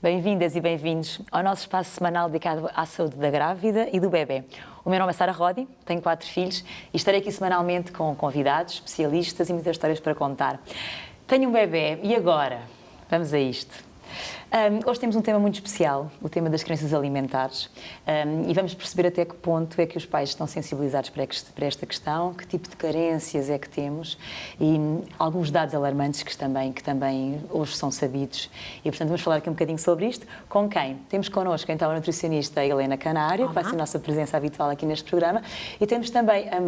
Bem-vindas e bem-vindos ao nosso espaço semanal dedicado à saúde da grávida e do bebê. O meu nome é Sara Rodi, tenho 4 filhos e estarei aqui semanalmente com convidados, especialistas e muitas histórias para contar. Tenho um bebê e agora? Vamos a isto. Hoje temos um tema muito especial, o tema das carências alimentares, e vamos perceber até que ponto é que os pais estão sensibilizados para esta questão, que tipo de carências é que temos e alguns dados alarmantes que também hoje são sabidos. E, portanto, vamos falar aqui um bocadinho sobre isto. Com quem? Temos connosco, então, a nutricionista Helena Canário, que vai ser a nossa presença habitual aqui neste programa, e temos também a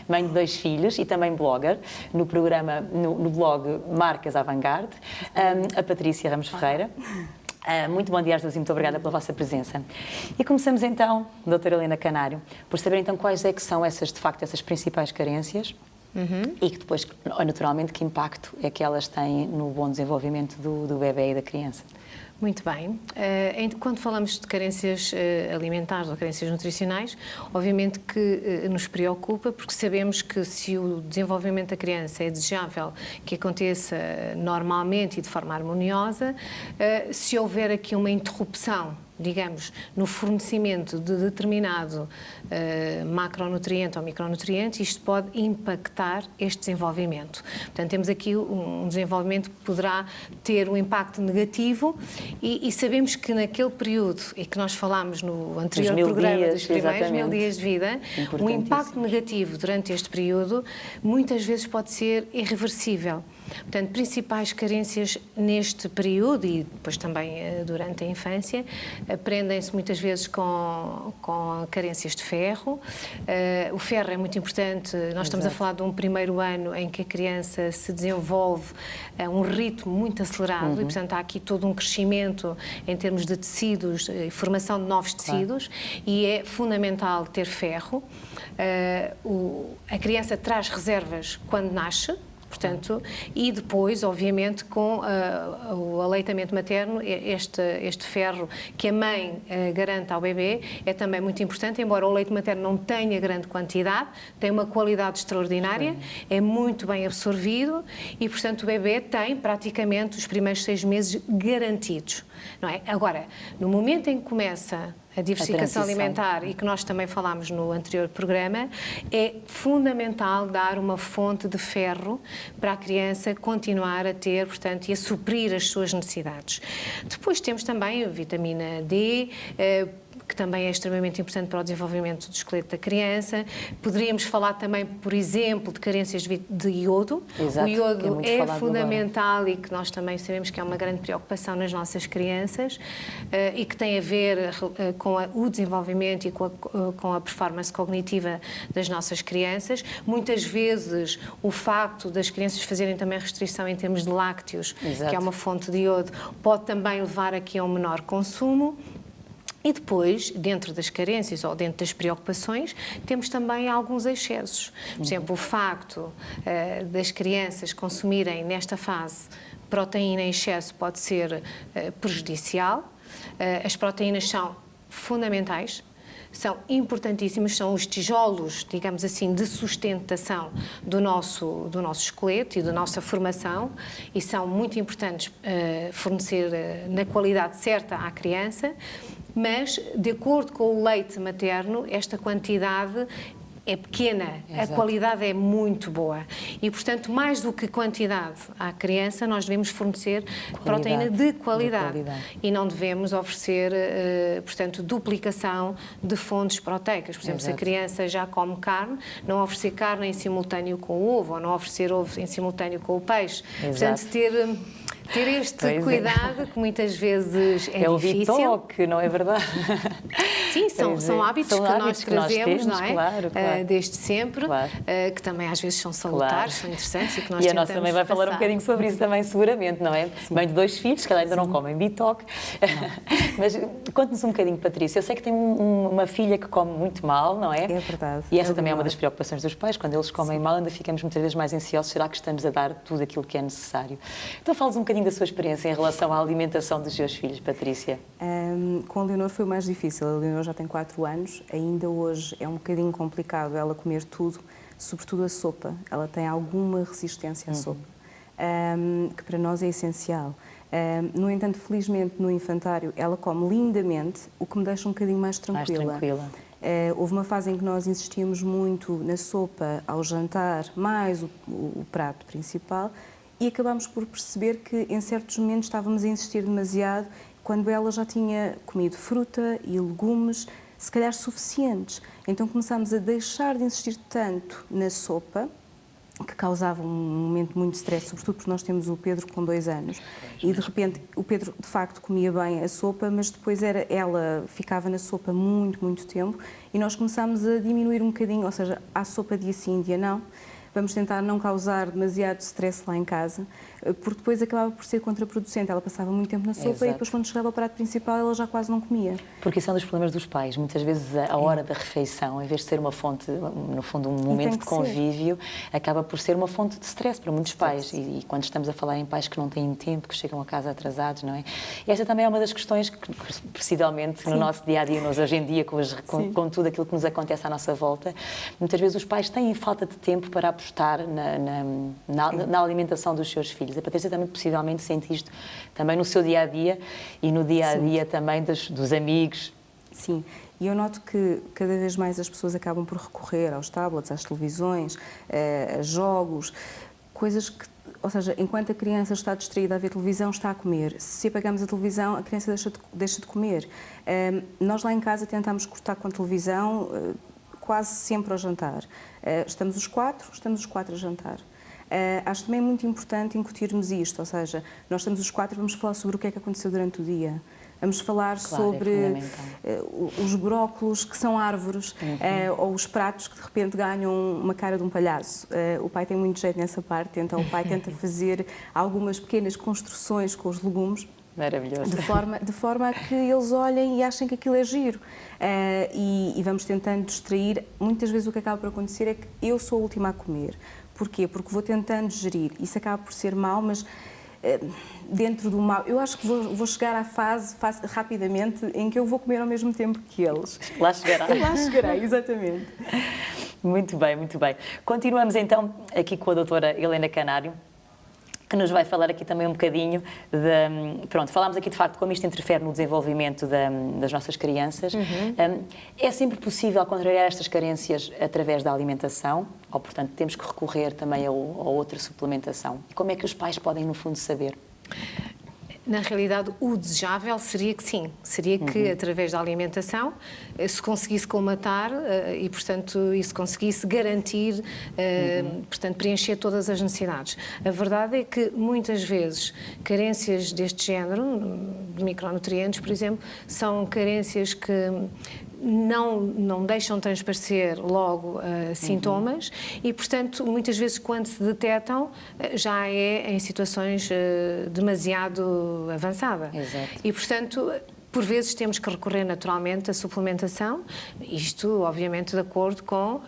mãe de 2 filhos e também blogger, no blog Marcas Avant-Garde, a Patrícia Ramos Ferreira. Muito bom dia às duas e muito obrigada pela vossa presença. E começamos então, doutora Helena Canário, por saber então quais é que são essas principais carências e que depois, naturalmente, que impacto é que elas têm no bom desenvolvimento do bebê e da criança. Muito bem. Quando falamos de carências alimentares ou carências nutricionais, obviamente que nos preocupa, porque sabemos que se o desenvolvimento da criança é desejável que aconteça normalmente e de forma harmoniosa, se houver aqui uma interrupção, digamos, no fornecimento de determinado macronutriente ou micronutriente, isto pode impactar este desenvolvimento. Portanto, temos aqui um desenvolvimento que poderá ter um impacto negativo e sabemos que naquele período, e que nós falámos no anterior programa dos primeiros 1000 dias de vida, um impacto negativo durante este período muitas vezes pode ser irreversível. Portanto, principais carências neste período e depois também durante a infância, aprendem-se muitas vezes com carências de ferro. O ferro é muito importante, nós estamos a falar de um primeiro ano em que a criança se desenvolve a um ritmo muito acelerado e, portanto, há aqui todo um crescimento em termos de tecidos e formação de novos tecidos e é fundamental ter ferro. A criança traz reservas quando nasce, portanto, e depois, obviamente, com o aleitamento materno, este ferro que a mãe garante ao bebê é também muito importante, embora o leite materno não tenha grande quantidade, tem uma qualidade extraordinária, é muito bem absorvido e, portanto, o bebê tem praticamente os primeiros 6 meses garantidos, não é? Agora, no momento em que começa a diversificação alimentar e que nós também falámos no anterior programa, é fundamental dar uma fonte de ferro para a criança continuar a ter, portanto, e a suprir as suas necessidades. Depois temos também a vitamina D, que também é extremamente importante para o desenvolvimento do esqueleto da criança. Poderíamos falar também, por exemplo, de carências de iodo. Exato, o iodo é fundamental agora. E que nós também sabemos que é uma grande preocupação nas nossas crianças e que tem a ver com o desenvolvimento e com a performance cognitiva das nossas crianças. Muitas vezes o facto das crianças fazerem também restrição em termos de lácteos, que é uma fonte de iodo, pode também levar aqui a um menor consumo. E depois, dentro das carências ou dentro das preocupações, temos também alguns excessos. Por exemplo, o facto das crianças consumirem nesta fase proteína em excesso pode ser prejudicial. As proteínas são fundamentais, são importantíssimos, são os tijolos, digamos assim, de sustentação do nosso esqueleto e da nossa formação e são muito importantes fornecer na qualidade certa à criança. Mas, de acordo com o leite materno, esta quantidade é pequena, Exato. A qualidade é muito boa. E, portanto, mais do que quantidade à criança, nós devemos fornecer proteína de qualidade. E não devemos oferecer, portanto, duplicação de fontes proteicas. Por exemplo, Exato. Se a criança já come carne, não oferecer carne em simultâneo com o ovo, ou não oferecer ovo em simultâneo com o peixe. Exato. Portanto, ter este cuidado, que muitas vezes é difícil. É o bitoque, não é verdade? Sim, são hábitos que nós trazemos, não é? Claro. Desde sempre, claro. Que também às vezes são salutares, são interessantes e que nós tentamos a nossa mãe vai falar um bocadinho sobre isso também, seguramente, não é? Sim. Mãe de 2 filhos, que ainda não comem bitoque. Mas conte-nos um bocadinho, Patrícia. Eu sei que tem uma filha que come muito mal, não é? É verdade. E esta também é uma das preocupações dos pais. Quando eles comem mal, ainda ficamos muitas vezes mais ansiosos. Será que estamos a dar tudo aquilo que é necessário? Então, fales um bocadinho da sua experiência em relação à alimentação dos seus filhos, Patrícia. Com a Leonor foi mais difícil. A Leonor já tem 4 anos. Ainda hoje é um bocadinho complicado ela comer tudo, sobretudo a sopa. Ela tem alguma resistência à sopa, que para nós é essencial. No entanto, felizmente, no infantário, ela come lindamente, o que me deixa um bocadinho mais tranquila. Mais tranquila. Houve uma fase em que nós insistíamos muito na sopa ao jantar, mais o prato principal, e acabámos por perceber que em certos momentos estávamos a insistir demasiado, quando ela já tinha comido fruta e legumes, se calhar suficientes. Então começámos a deixar de insistir tanto na sopa, que causava um momento muito de stress, sobretudo porque nós temos o Pedro com 2 anos e de repente o Pedro de facto comia bem a sopa, mas depois ela ficava na sopa muito tempo e nós começámos a diminuir um bocadinho, ou seja, há sopa dia sim, dia não. Vamos tentar não causar demasiado stress lá em casa, porque depois acabava por ser contraproducente. Ela passava muito tempo na sopa. Exato. E depois, quando chegava ao prato principal, ela já quase não comia. Porque isso é um dos problemas dos pais. Muitas vezes a hora da refeição, em vez de ser uma fonte, no fundo, um momento de convívio, acaba por ser uma fonte de stress para muitos pais. E quando estamos a falar em pais que não têm tempo, que chegam a casa atrasados, não é? E esta também é uma das questões que, possivelmente, no nosso dia-a-dia, nós hoje em dia, com tudo aquilo que nos acontece à nossa volta, muitas vezes os pais têm falta de tempo para apostar na alimentação dos seus filhos. A Patrícia também possivelmente sente isto também no seu dia-a-dia e no dia-a-dia também dos amigos. Sim, e eu noto que cada vez mais as pessoas acabam por recorrer aos tablets, às televisões, a jogos, coisas que, ou seja, enquanto a criança está distraída a ver televisão, está a comer. Se apagamos a televisão, a criança deixa de comer. Nós lá em casa tentámos cortar com a televisão quase sempre ao jantar. Estamos os quatro a jantar. Acho também muito importante incutirmos isto, ou seja, nós estamos os 4 e vamos falar sobre o que é que aconteceu durante o dia. Vamos falar sobre os brócolos que são árvores, ou os pratos que de repente ganham uma cara de um palhaço. O pai tem muito jeito nessa parte, então o pai tenta fazer algumas pequenas construções com os legumes. Maravilhoso. De forma a que eles olhem e achem que aquilo é giro. E vamos tentando distrair. Muitas vezes o que acaba por acontecer é que eu sou a última a comer. Porquê? Porque vou tentando gerir. Isso acaba por ser mau, mas dentro do mau... Eu acho que vou chegar à fase rapidamente em que eu vou comer ao mesmo tempo que eles. Lá chegará. Lá chegarei, exatamente. Muito bem, muito bem. Continuamos então aqui com a doutora Helena Canário, que nos vai falar aqui também um bocadinho de... Pronto, falámos aqui de facto como isto interfere no desenvolvimento das nossas crianças. É sempre possível contrariar estas carências através da alimentação, ou portanto temos que recorrer também a outra suplementação? Como é que os pais podem, no fundo, saber? Na realidade, o desejável seria que sim, seria que através da alimentação se conseguisse colmatar e, portanto, isso conseguisse garantir, portanto, preencher todas as necessidades. A verdade é que muitas vezes carências deste género, de micronutrientes, por exemplo, são carências que não deixam transparecer logo sintomas e, portanto, muitas vezes quando se detectam já é em situações demasiado avançada. Exato. E, portanto, por vezes temos que recorrer naturalmente à suplementação, isto obviamente de acordo com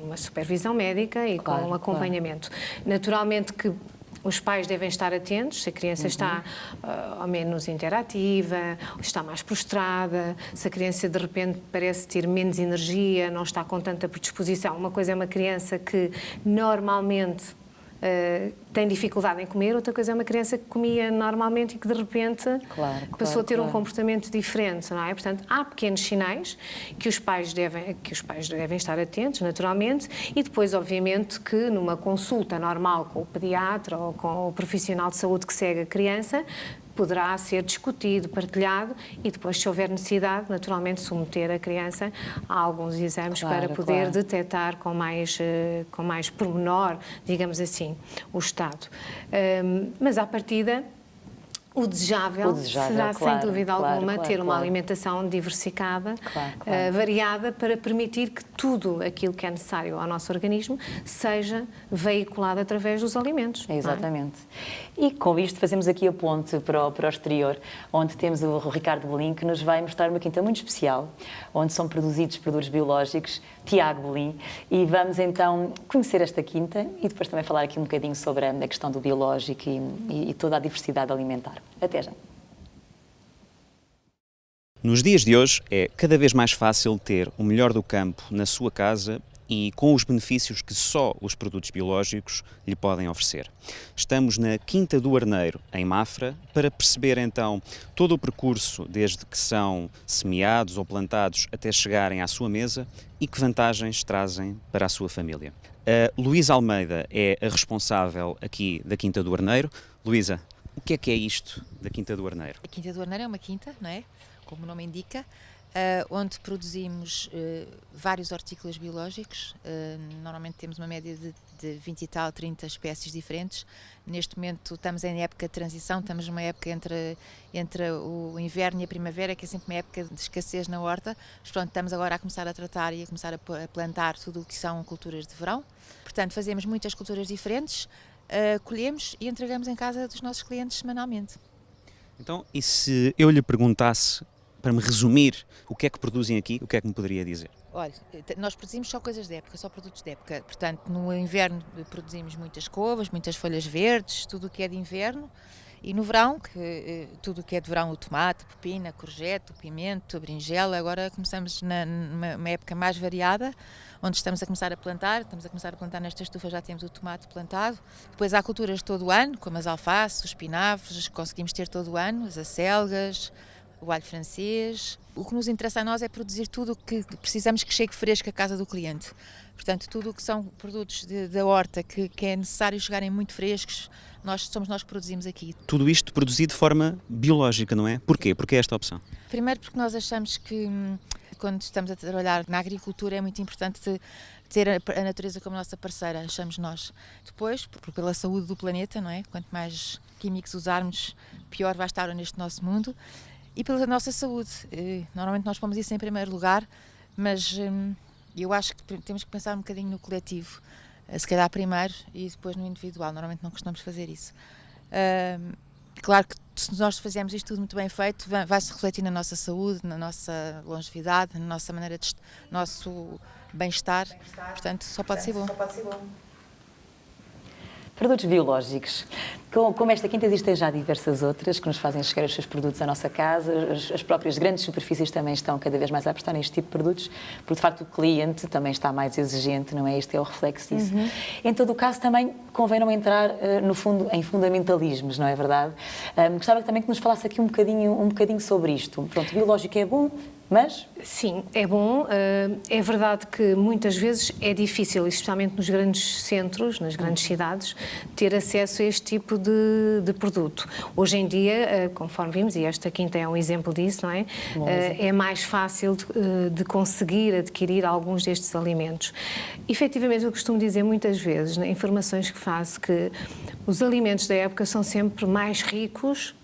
uma supervisão médica e com um acompanhamento. Naturalmente que os pais devem estar atentos se a criança está ao menos interativa, está mais prostrada, se a criança de repente parece ter menos energia, não está com tanta predisposição. Uma coisa é uma criança que normalmente tem dificuldade em comer, outra coisa é uma criança que comia normalmente e que de repente passou a ter um comportamento diferente, não é? Portanto, há pequenos sinais que os pais devem estar atentos, naturalmente, e depois, obviamente, que numa consulta normal com o pediatra ou com o profissional de saúde que segue a criança, poderá ser discutido, partilhado e depois, se houver necessidade, naturalmente submeter a criança a alguns exames para poder detectar com mais pormenor, digamos assim, o estado. Mas, à partida, o desejável será, sem dúvida alguma, ter uma alimentação diversificada, variada, para permitir que tudo aquilo que é necessário ao nosso organismo seja veiculado através dos alimentos. Exatamente. E com isto fazemos aqui a ponte para o exterior, onde temos o Ricardo Bolim, que nos vai mostrar uma quinta muito especial, onde são produzidos produtos biológicos, Tiago Bolim, e vamos então conhecer esta quinta e depois também falar aqui um bocadinho sobre a questão do biológico e toda a diversidade alimentar. Até já. Nos dias de hoje é cada vez mais fácil ter o melhor do campo na sua casa e com os benefícios que só os produtos biológicos lhe podem oferecer. Estamos na Quinta do Arneiro, em Mafra, para perceber então todo o percurso desde que são semeados ou plantados até chegarem à sua mesa e que vantagens trazem para a sua família. A Luísa Almeida é a responsável aqui da Quinta do Arneiro. Luísa, o que é isto da Quinta do Arneiro? A Quinta do Arneiro é uma quinta, não é? Como o nome indica, onde produzimos vários hortícolas biológicos. Normalmente temos uma média de 20 e tal, 30 espécies diferentes. Neste momento estamos em época de transição, estamos numa época entre o inverno e a primavera, que é sempre uma época de escassez na horta. Mas pronto, estamos agora a começar a tratar e a começar a plantar tudo o que são culturas de verão. Portanto, fazemos muitas culturas diferentes, colhemos e entregamos em casa dos nossos clientes semanalmente. Então, e se eu lhe perguntasse, para me resumir, o que é que produzem aqui, o que é que me poderia dizer? Olha, nós produzimos só coisas de época, só produtos de época. Portanto, no inverno produzimos muitas couves, muitas folhas verdes, tudo o que é de inverno. E no verão, tudo o que é de verão, o tomate, a pepina, a courgette, o pimento, a berinjela. Agora começamos numa época mais variada, onde estamos a começar a plantar. Estamos a começar a plantar nesta estufa, já temos o tomate plantado. Depois há culturas todo o ano, como as alfaces, os espinafres, conseguimos ter todo o ano, as acelgas, o alho francês. O que nos interessa a nós é produzir tudo o que precisamos que chegue fresco à casa do cliente. Portanto, tudo o que são produtos da horta que é necessário chegarem muito frescos, somos nós que produzimos aqui. Tudo isto produzido de forma biológica, não é? Porquê? Porquê esta opção? Primeiro porque nós achamos que quando estamos a trabalhar na agricultura é muito importante ter a natureza como nossa parceira, achamos nós. Depois, pela saúde do planeta, não é? Quanto mais químicos usarmos, pior vai estar neste nosso mundo. E pela nossa saúde. Normalmente nós pomos isso em primeiro lugar, mas eu acho que temos que pensar um bocadinho no coletivo, se calhar primeiro e depois no individual. Normalmente não costumamos fazer isso. Claro que se nós fizermos isto tudo muito bem feito, vai-se refletir na nossa saúde, na nossa longevidade, na nossa maneira de nosso bem-estar. Portanto, só pode ser bom. Produtos biológicos. Como esta quinta, existem já diversas outras que nos fazem chegar os seus produtos à nossa casa. As próprias grandes superfícies também estão cada vez mais a apostar neste tipo de produtos, porque de facto o cliente também está mais exigente, não é? Este é o reflexo disso. Em todo o caso, também convém não entrar, no fundo, em fundamentalismos, não é verdade? Gostava também que nos falasse aqui um bocadinho sobre isto. Pronto, o biológico é bom, mas... Sim, é bom. É verdade que muitas vezes é difícil, especialmente nos grandes centros, nas grandes cidades, ter acesso a este tipo de produto. Hoje em dia, conforme vimos, e esta quinta é um exemplo disso, não é? É mais fácil de conseguir adquirir alguns destes alimentos. Efetivamente, eu costumo dizer muitas vezes, nas informações que faço, que os alimentos da época são sempre mais ricos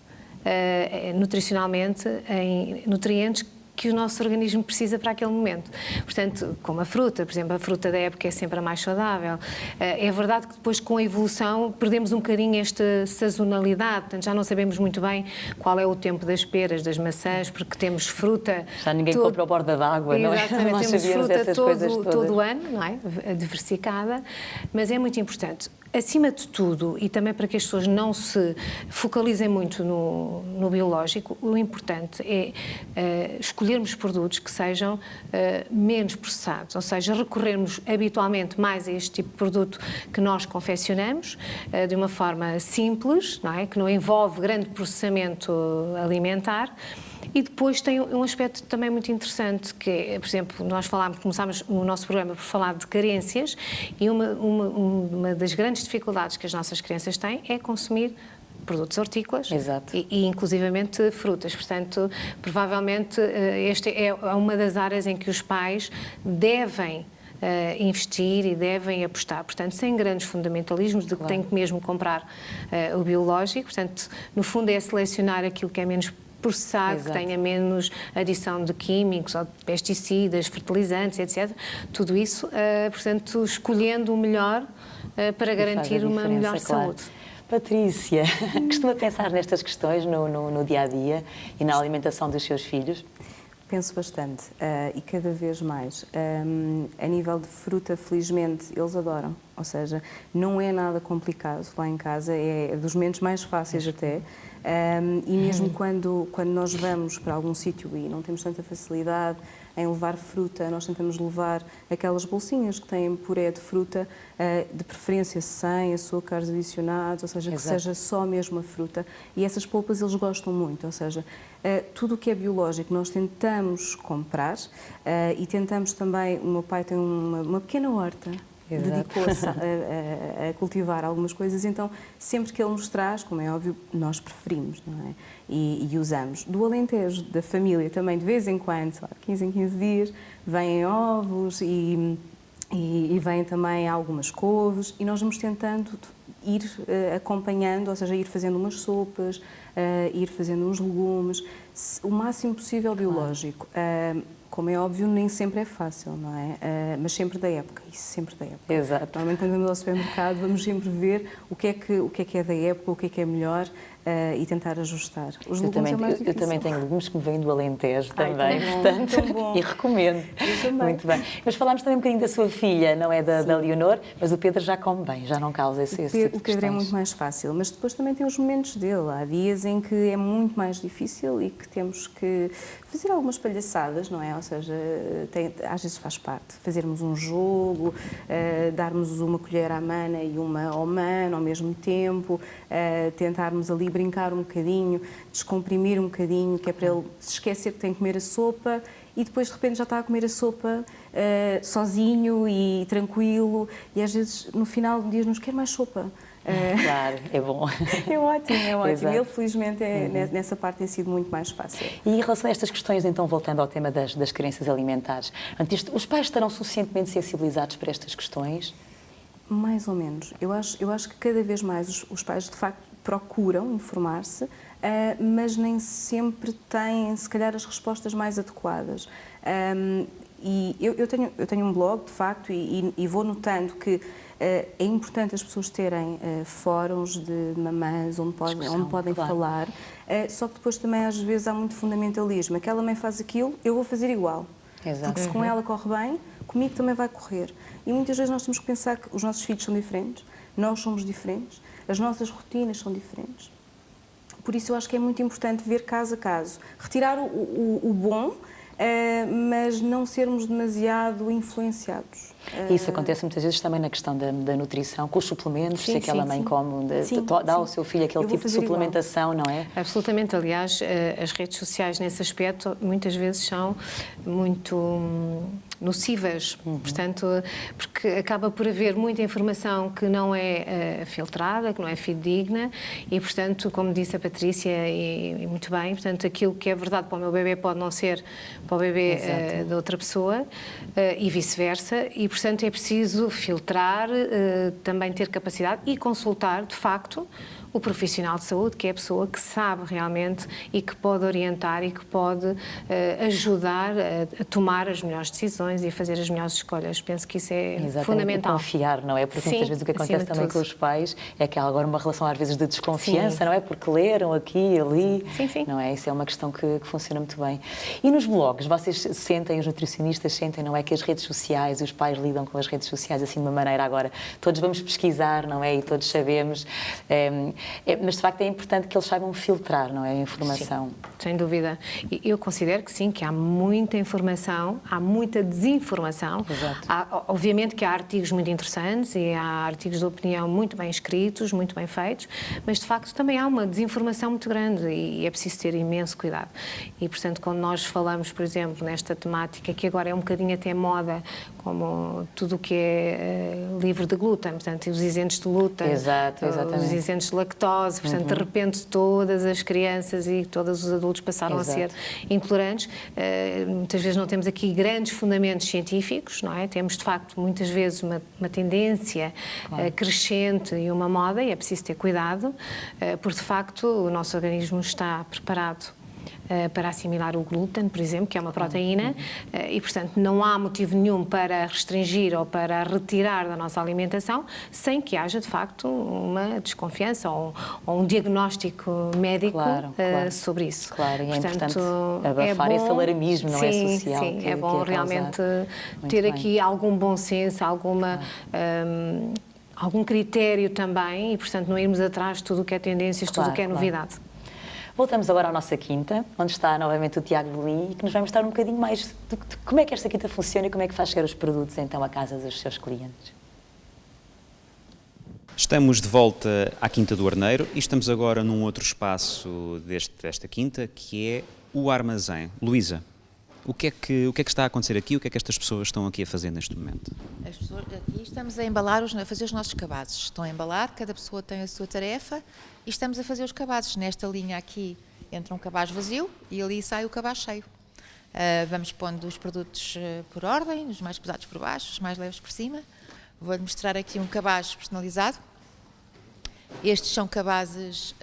nutricionalmente em nutrientes que o nosso organismo precisa para aquele momento. Portanto, como a fruta, por exemplo, a fruta da época é sempre a mais saudável. É verdade que depois, com a evolução, perdemos um bocadinho esta sazonalidade, portanto, já não sabemos muito bem qual é o tempo das peras, das maçãs, porque temos fruta... Já ninguém compra a borda d'água, não é? Exatamente, Nós temos sabíamos fruta essas coisas todo o ano, não é? Diversificada, mas é muito importante. Acima de tudo, e também para que as pessoas não se focalizem muito no biológico, o importante é escolhermos produtos que sejam menos processados, ou seja, recorrermos habitualmente mais a este tipo de produto que nós confeccionamos, de uma forma simples, não é? Que não envolve grande processamento alimentar. E depois tem um aspecto também muito interessante, que é, por exemplo, começámos o nosso programa por falar de carências, e uma das grandes dificuldades que as nossas crianças têm é consumir produtos hortícolas. Exato. E inclusivamente frutas. Portanto, provavelmente esta é uma das áreas em que os pais devem investir e devem apostar. Portanto, sem grandes fundamentalismos de que tem que mesmo comprar o biológico. Portanto, no fundo é selecionar aquilo que é menos processado, que tenha menos adição de químicos, ou de pesticidas, fertilizantes, etc. Tudo isso, portanto, escolhendo o melhor para garantir uma melhor saúde. Patrícia, costuma pensar nestas questões no dia-a-dia e na alimentação dos seus filhos? Penso bastante e cada vez mais. A nível de fruta, felizmente, eles adoram. Ou seja, não é nada complicado lá em casa, é dos momentos mais fáceis até. E mesmo quando nós vamos para algum sítio e não temos tanta facilidade em levar fruta, nós tentamos levar aquelas bolsinhas que têm puré de fruta, de preferência sem açúcares adicionados, ou seja, que seja só mesmo a fruta. E essas polpas eles gostam muito, ou seja, tudo o que é biológico nós tentamos comprar e tentamos também, o meu pai tem uma pequena horta, dedicou-se a cultivar algumas coisas, então sempre que ele nos traz, como é óbvio, nós preferimos, não é? E usamos. Do Alentejo, da família, também de vez em quando, 15 em 15 dias, vêm ovos e vêm também algumas couves e nós vamos tentando ir acompanhando, ou seja, ir fazendo umas sopas, ir fazendo uns legumes, o máximo possível biológico. Como é óbvio, nem sempre é fácil, não é? Mas sempre da época, isso sempre da época. Exato. Normalmente, quando vamos ao supermercado, vamos sempre ver o que é da época, o que é melhor e tentar ajustar. Os legumes é mais difícil. Eu também tenho legumes que me vêm do Alentejo também, tão bom, portanto, tão bom. e recomendo. Eu também. Muito bem. Mas falámos também um bocadinho da sua filha, não é da Leonor, mas o Pedro já come bem, já não causa esse tipo de O Pedro é questões. muito mais fácil, mas depois também tem os momentos dele. Há dias em que é muito mais difícil e que temos que fazer algumas palhaçadas, não é? Ou seja, às vezes faz parte. Fazermos um jogo, darmos uma colher à mana e uma ao mano ao mesmo tempo, tentarmos ali brincar um bocadinho, descomprimir um bocadinho, que é para ele se esquecer que tem que comer a sopa e depois de repente já está a comer a sopa sozinho e tranquilo e às vezes no final do dia nos quer mais sopa. Claro, é bom. É ótimo, é ótimo. Exato. Ele, felizmente, nessa parte tem sido muito mais fácil. E em relação a estas questões, então, voltando ao tema das carências alimentares, os pais estarão suficientemente sensibilizados para estas questões? Mais ou menos. Eu acho que cada vez mais os pais, de facto, procuram informar-se, mas nem sempre têm, se calhar, as respostas mais adequadas. E eu tenho um blog, de facto, e vou notando que é importante as pessoas terem fóruns de mamães onde podem claro. falar, só que depois também às vezes há muito fundamentalismo. Aquela mãe faz aquilo, eu vou fazer igual. Exato. Porque se com ela corre bem, comigo também vai correr. E muitas vezes nós temos que pensar que os nossos filhos são diferentes, nós somos diferentes, as nossas rotinas são diferentes. Por isso eu acho que é muito importante ver caso a caso, retirar o bom, mas não sermos demasiado influenciados. Isso acontece muitas vezes também na questão da nutrição, com os suplementos, Sim, se aquela sim, mãe sim. come, Sim, dá ao sim. seu filho aquele Eu vou tipo de fazer igual. suplementação, não é? Absolutamente. Aliás, as redes sociais nesse aspecto muitas vezes são muito nocivas, portanto, porque acaba por haver muita informação que não é filtrada, que não é fidedigna e, portanto, como disse a Patrícia e muito bem, portanto, aquilo que é verdade para o meu bebê pode não ser para o bebê da outra pessoa e vice-versa e, portanto, é preciso filtrar, também ter capacidade e consultar, de facto, o profissional de saúde, que é a pessoa que sabe realmente e que pode orientar e que pode ajudar a tomar as melhores decisões e a fazer as melhores escolhas. Penso que isso é Exatamente, fundamental. e confiar, não é? Porque Sim, muitas vezes o que acima acontece de também tudo. com os pais é que há agora uma relação às vezes de desconfiança, Sim. não é? Porque leram aqui e ali, Sim, sim. não é? Isso é uma questão que funciona muito bem. E nos blogs, vocês sentem, os nutricionistas sentem, não é? Que as redes sociais, os pais lidam com as redes sociais assim de uma maneira agora, todos vamos pesquisar, não é? E todos sabemos, mas de facto é importante que eles saibam filtrar, não é? A informação. Sim, sem dúvida. E eu considero que sim, que há muita informação, há muita desinformação. Exato. Obviamente que há artigos muito interessantes e há artigos de opinião muito bem escritos, muito bem feitos, mas de facto também há uma desinformação muito grande e é preciso ter imenso cuidado. E, portanto, quando nós falamos, por exemplo, nesta temática, que agora é um bocadinho até moda, como tudo o que é livre de glúten, portanto, os isentos de glúten, Exato, exatamente. os isentos de lactose, portanto, de repente todas as crianças e todos os adultos passaram Exato. a ser intolerantes. Muitas vezes não temos aqui grandes fundamentos científicos, não é? Temos, de facto, muitas vezes uma tendência crescente e uma moda, e é preciso ter cuidado, porque, de facto, o nosso organismo está preparado para assimilar o glúten, por exemplo, que é uma proteína, e, portanto, não há motivo nenhum para restringir ou para retirar da nossa alimentação sem que haja, de facto, uma desconfiança ou um diagnóstico médico Claro. sobre isso. Claro, e é Portanto, importante abafar esse alarmismo, não é, sim, social? Sim, que é bom é realmente causado. Muito ter bem. aqui algum bom senso, alguma algum critério também e, portanto, não irmos atrás de tudo o que é tendências, tudo o que é novidade. Voltamos agora à nossa quinta, onde está novamente o Tiago Belim e que nos vai mostrar um bocadinho mais de como é que esta quinta funciona e como é que faz chegar os produtos então à casa dos seus clientes. Estamos de volta à Quinta do Arneiro e estamos agora num outro espaço desta quinta, que é o armazém. Luísa, o que é que está a acontecer aqui? O que é que estas pessoas estão aqui a fazer neste momento? As pessoas aqui estamos a embalar, a fazer os nossos cabazes. Estão a embalar, cada pessoa tem a sua tarefa e estamos a fazer os cabazes. Nesta linha aqui entra um cabaz vazio e ali sai o cabaz cheio. Vamos pondo os produtos por ordem, os mais pesados por baixo, os mais leves por cima. Vou-lhe mostrar aqui um cabaz personalizado. Estes são cabazes,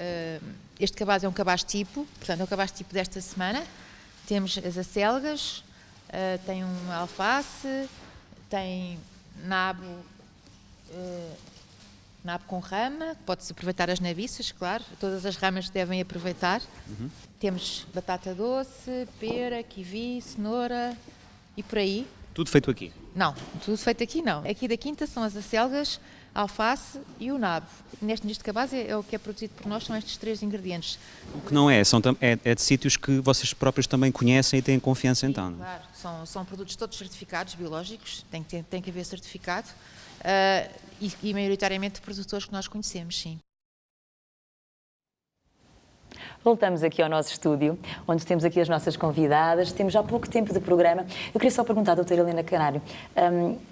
este cabaz é um cabaz tipo, portanto é o cabaz tipo desta semana. Temos as acelgas, tem um alface, tem nabo com rama, pode-se aproveitar as nabiças, claro, todas as ramas devem aproveitar. Temos batata doce, pera, kiwi, cenoura e por aí. Tudo feito aqui? Não, tudo feito aqui não. Aqui da quinta são as acelgas, a alface e o nabo. Neste cabaz é o que é produzido por nós, são estes 3 ingredientes. O que não é, é de sítios que vocês próprios também conhecem e têm confiança então, não é? Claro, são produtos todos certificados, biológicos, tem que haver certificado, e maioritariamente produtores que nós conhecemos, sim. Voltamos aqui ao nosso estúdio, onde temos aqui as nossas convidadas. Temos já pouco tempo de programa. Eu queria só perguntar à doutora Helena Canário,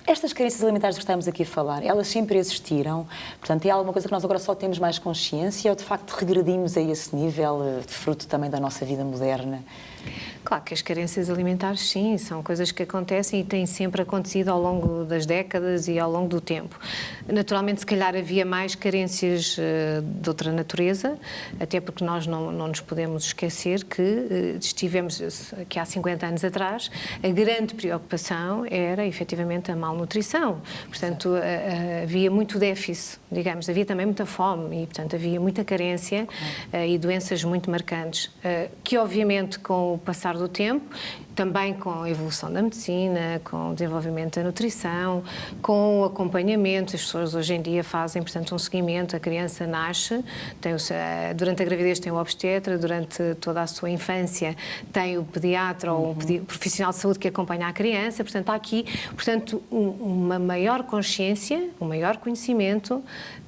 estas carências alimentares que estamos aqui a falar, elas sempre existiram? Portanto, é alguma coisa que nós agora só temos mais consciência ou, de facto, regredimos a esse nível, de fruto também da nossa vida moderna? Claro que as carências alimentares, sim, são coisas que acontecem e têm sempre acontecido ao longo das décadas e ao longo do tempo. Naturalmente, se calhar havia mais carências de outra natureza, até porque nós não nos podemos esquecer que estivemos aqui há 50 anos atrás, a grande preocupação era efetivamente a malnutrição. Portanto, havia muito déficit, digamos, havia também muita fome e, portanto, havia muita carência e doenças muito marcantes, que obviamente com o passar do tempo, também com a evolução da medicina, com o desenvolvimento da nutrição, com o acompanhamento, as pessoas hoje em dia fazem, portanto, um seguimento, a criança nasce, durante a gravidez tem o obstetra, durante toda a sua infância tem o pediatra ou o profissional de saúde que acompanha a criança, portanto, há aqui, portanto, uma maior consciência, um maior conhecimento,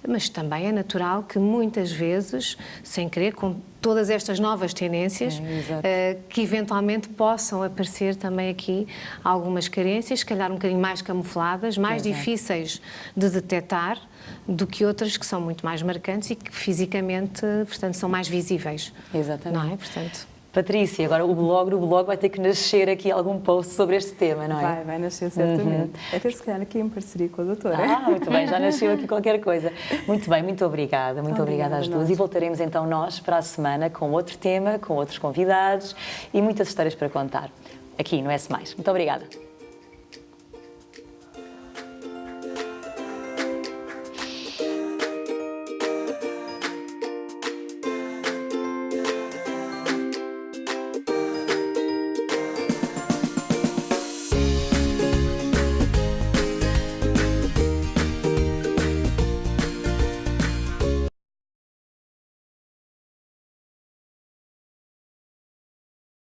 mas também é natural que muitas vezes, sem querer, com todas estas novas tendências, que eventualmente possam aparecer também aqui algumas carências, se calhar um bocadinho mais camufladas, mais difíceis de detectar do que outras que são muito mais marcantes e que fisicamente, portanto, são mais visíveis. Exatamente. Não é? Portanto, Patrícia, agora o blog vai ter que nascer aqui algum post sobre este tema, não é? Vai nascer certamente. Até se calhar aqui em parceria com a doutora. Muito bem, já nasceu aqui qualquer coisa. Muito bem, muito obrigada às duas. E voltaremos então nós para a semana com outro tema, com outros convidados e muitas histórias para contar aqui no S+. Muito obrigada.